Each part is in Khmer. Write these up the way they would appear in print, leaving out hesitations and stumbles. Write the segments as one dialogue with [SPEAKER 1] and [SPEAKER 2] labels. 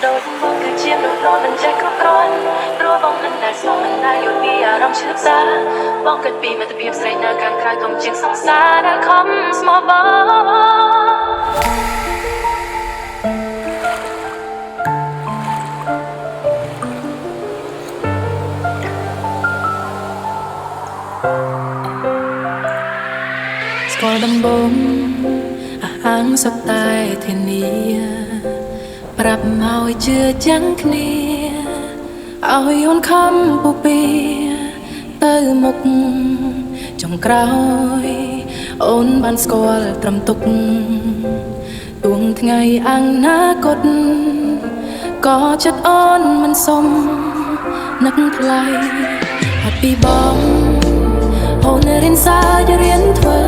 [SPEAKER 1] ដូចបងគឺជាមនុស្សលោមិនចេះគ្រប់គ្រាន់ព្រោះបងមិនដែលស្គាល់មិនដែលយល់ពីអារម្មណ៍ឈឺចាប់បងគិតពីមិត្តភាពស្រីនៅខាងក្រៅធំជាងសង្សារដែលខំស្មោះបងស្គាល់ដំបងអាងសុខតែធានាប្រាប់មកជឿចាំងគ្នាឲ្យអូនខំពុពីទៅមុខចុងក្រោយអូនបានស្គាល់ត្រឹមទុកទួងថ្ងៃអនាគតក៏ចិត្តអូនមិនសុំនឹកថ្លៃអត់ពីបងអូនរៀនសាររៀនធ្វើ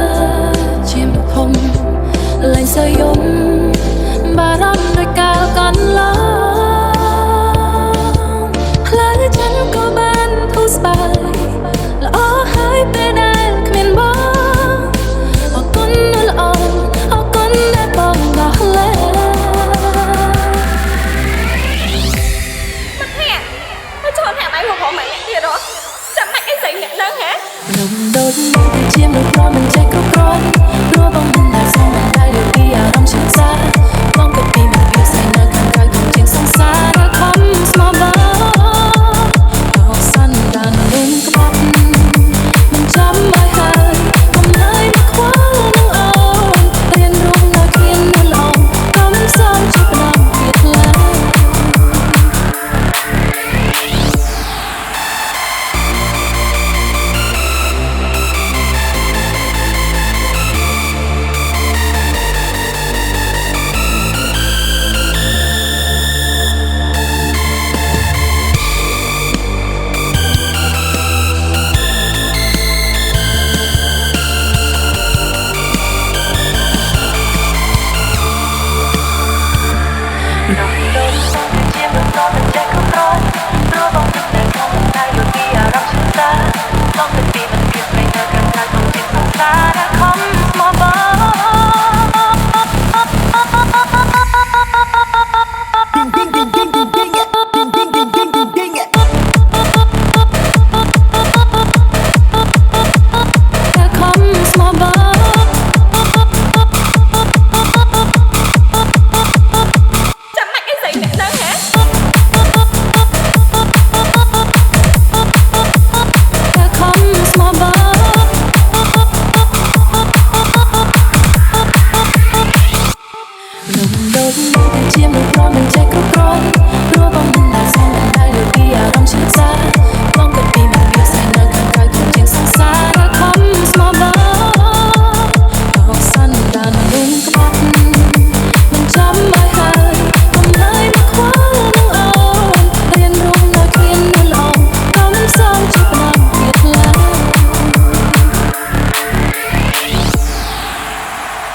[SPEAKER 1] ជាមធំលែងសើយំបារម្ភដោយកាលកន្លងផ្លូវฉันក៏បានធូរស្បើយល្អហើយពេលដែលគ្មានបងអរគុណល្អអរគុណដែលបងមកលែងមកចូលហាក់ម៉ៃផងម៉ៃទៀតហ៎ចាំម៉េចអីស្អីអ្នកហ្នឹងហ៎ខ្ញុំដូចមកជាមនុស្សមិនចេះគ្រប់គ្រាន់ព្រោះបងមិនដែលសមមិនដែលយល់ពីអារម្មណ៍ឈឺចាប់បងគិតពីមិត្តភាពស្រីនៅខាងក្រៅធំជាងសង្សារដែលខំស្មោះបងអស់សន្តាននឹងក្បត់មិនចាំឲ្យហើយកុំឡើយមកខ្វល់នឹងអូនរៀនរស់នៅគ្មាននួនល្អក៏មិនសមជាផ្ដំទៀតឡើយ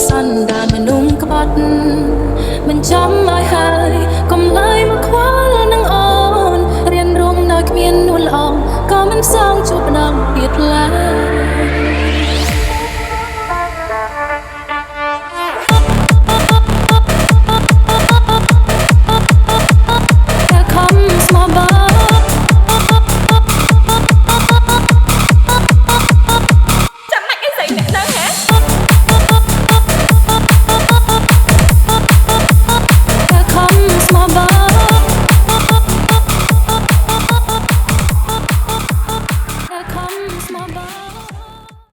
[SPEAKER 1] សន្តានមនុស្សក្បត់មិនចាំឲ្យហើយ